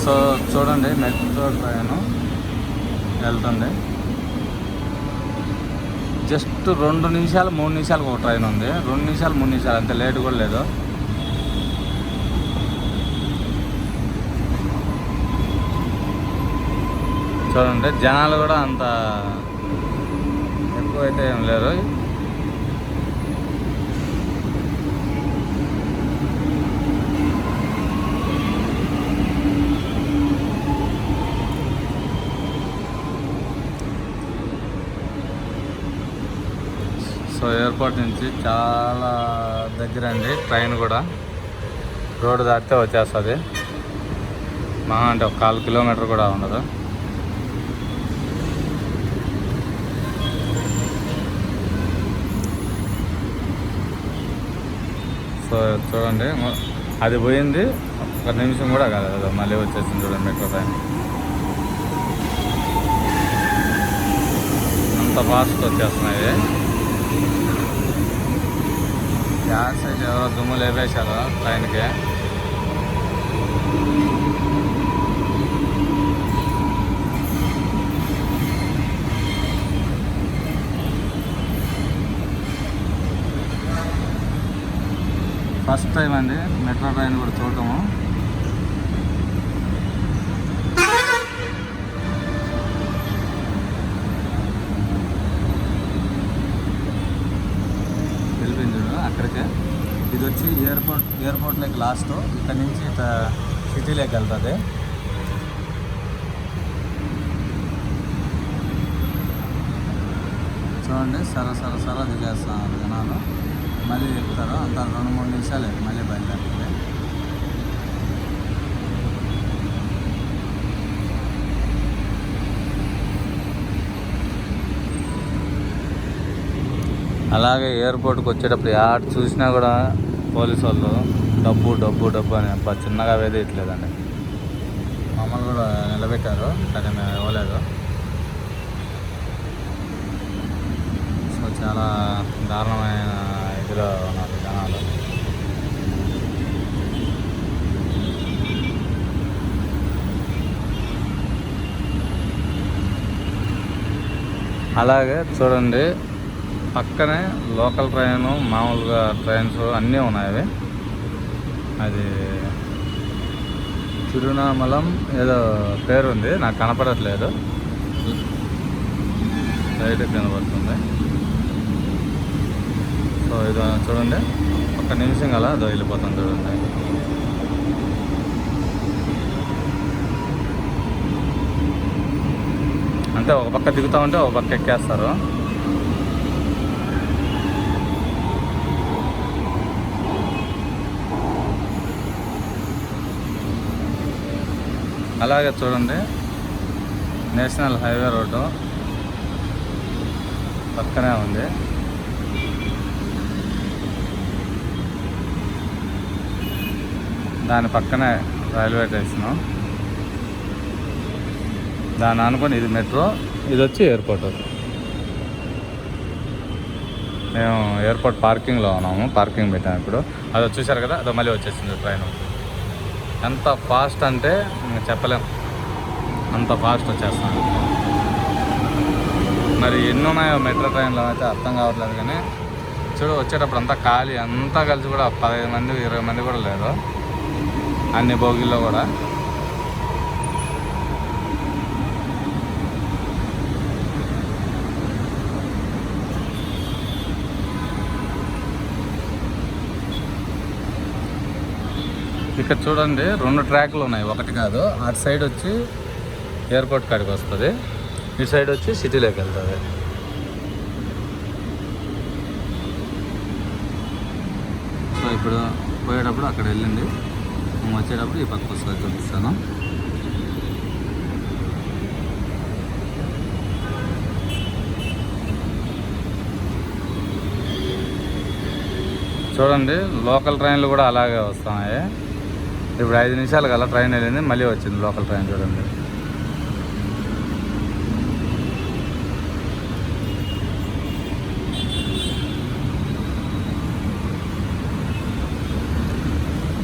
So చూడండి metro train వెళ్తుంది. Just 2 నిమిషాలు 3 నిమిషాలకు ఒక ట్రైన్ ఉంది. 2 నిమిషాలు 3 నిమిషాలు, అంత లేట్ కూడా లేదు. చూడండి జనాలు కూడా అంత ఎక్కువైతే ఏం లేరు. సో ఎయిర్పోర్ట్ నుంచి చాలా దగ్గర అండి ట్రైన్ కూడా. రోడ్డు దాటితే వచ్చేస్తుంది. మహా అంటే ఒక 1/4 కిలోమీటర్ కూడా ఉండదు. సో చూడండి అది పోయింది, 1 నిమిషం కూడా కాలేదు, మళ్ళీ వచ్చేసింది. చూడండి మెట్రో ట్రైన్ అంత ఫాస్ట్ వచ్చేస్తున్నాయి. గ్యాస్ అయితే ఎవరో దుమ్ము లేపేశారు ట్రైన్కి. ఫస్ట్ టైం అండి మెట్రో ట్రైన్ కూడా చూడటము. వెళ్ళిపోయింది అక్కడికే. ఇది వచ్చి ఎయిర్పోర్ట్లోకి లాస్ట్. ఇక్కడ నుంచి సిటీలోకి వెళ్తుంది. చూడండి సర దిగేస్తాను జనాలు. మళ్ళీ ఎక్కుతారు. అంత 2-3 నిమిషాలు మళ్ళీ బయలుదేరుతుంది. అలాగే ఎయిర్పోర్ట్కి వచ్చేటప్పుడు యాడ్ చూసినా కూడా పోలీసు వాళ్ళు డబ్బు అని చిన్నగా వేదే ఇట్లేదండి. మమ్మల్ని కూడా నిలబెట్టారు, కానీ మేము ఇవ్వలేదు. సో చాలా దారుణమైన ఇదిలో ఉన్నారు జనాలు. అలాగే చూడండి పక్కనే లోకల్ ట్రైన్, మామూలుగా ట్రైన్స్ అన్నీ ఉన్నాయి. అది తిరునామలం ఏదో పేరు ఉంది, నాకు కనపడట్లేదు. లైట్ కనబడుతుంది. సో ఇది చూడండి 1 నిమిషం అలా అదో వెళ్ళిపోతుంది. చూడండి అంటే ఒక పక్క దిగుతూ ఉంటే ఒక పక్క ఎక్కేస్తారు. అలాగే చూడండి నేషనల్ హైవే రోడ్డు పక్కనే ఉంది. దాని పక్కనే రైల్వే స్టేషను. దాన్ని అనుకుని ఇది మెట్రో, ఇది వచ్చి ఎయిర్పోర్ట్. మేము ఎయిర్పోర్ట్ పార్కింగ్లో ఉన్నాము. పార్కింగ్ పెట్టాము ఇప్పుడు. అది చూశారు కదా, అది మళ్ళీ వచ్చేసింది ట్రైన్. ఎంత ఫాస్ట్ అంటే చెప్పలేం, అంత ఫాస్ట్ వచ్చేస్తాను. మరి ఎన్ని ఉన్నాయో మెట్రో ట్రైన్లో అయితే అర్థం కావట్లేదు. కానీ చూడు వచ్చేటప్పుడు అంతా ఖాళీ, అంతా కలిసి కూడా 15 మంది 20 మంది కూడా లేదు అన్ని బోగిల్లో కూడా. ఇక్కడ చూడండి 2 ట్రాక్లు ఉన్నాయి, ఒకటి కాదు. అటు సైడ్ వచ్చి ఎయిర్పోర్ట్ కాడికి వస్తుంది, ఇటు సైడ్ వచ్చి సిటీలోకి వెళ్తుంది. సో ఇప్పుడు పోయేటప్పుడు అక్కడ వెళ్ళింది, వచ్చేటప్పుడు ఈ పక్క వస్తుంది, చూపిస్తాను. చూడండి లోకల్ ట్రైన్లు కూడా అలాగే వస్తున్నాయి. ఇప్పుడు 5 నిమిషాలు కల్లా ట్రైన్ వెళ్ళింది, మళ్ళీ వచ్చింది లోకల్ ట్రైన్. చూడండి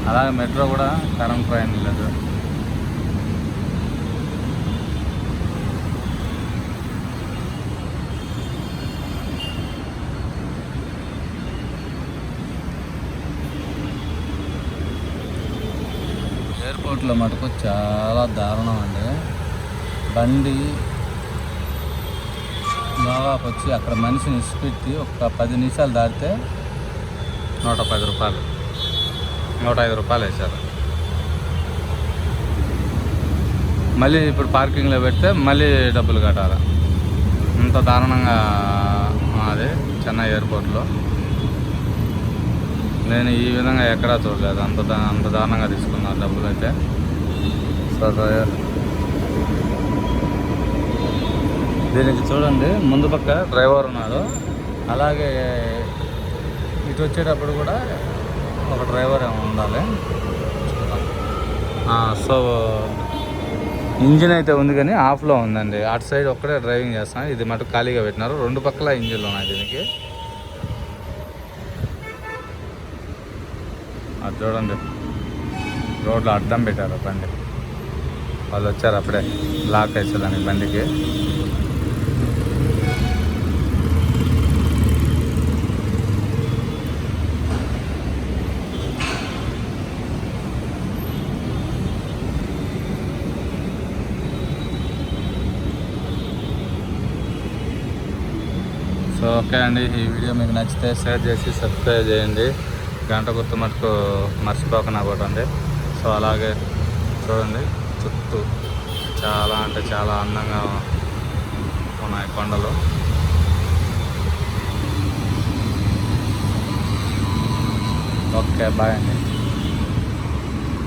అలాగే మెట్రో కూడా కరెంట్ ట్రైన్ లేదు. ఎయిర్పోర్ట్లో మటుకు చాలా దారుణం అండి. బండి గోవాకు వచ్చి అక్కడ మనిషిని ఇచ్చిపెట్టి ఒక 10 నిమిషాలు దాటితే 110 రూపాయలు, 105 రూపాయలు వేశారు. మళ్ళీ ఇప్పుడు పార్కింగ్లో పెడితే మళ్ళీ డబ్బులు కట్టాలి. అంత దారుణంగా అది చెన్నై ఎయిర్పోర్ట్లో. నేను ఈ విధంగా ఎక్కడా చూడలేదు. అంత దారుణంగా తీసుకున్నారు డబ్బులు అయితే. సరే, దీనికి చూడండి ముందు పక్క డ్రైవర్ ఉన్నాడు, అలాగే ఇటు వచ్చేటప్పుడు కూడా ఒక డ్రైవర్ ఏమో ఉండాలి. సో ఇంజిన్ అయితే ఉంది కానీ ఆఫ్లో ఉందండి. అటు సైడ్ ఒక్కడే డ్రైవింగ్ చేస్తాను, ఇది మటు ఖాళీగా పెట్టినారు. 2 పక్కల ఇంజిన్లు ఉన్నాయి దీనికి. అది చూడండి, రోడ్లో అడ్డం పెట్టారు బండి. వాళ్ళు వచ్చారు అప్పుడే బ్లాక్ వేసేదానికి బండికి. సో ఓకే అండి, ఈ వీడియో మీకు నచ్చితే షేర్ చేసి సబ్స్క్రైబ్ చేయండి. గంట గుర్తు మటుకు మర్చిపోకుండా కొట్టండి. సో అలాగే చూడండి, చుట్టూ చాలా అంటే చాలా అందంగా ఉన్నాయి కొండలు. ఓకే, బాయ్ అండి.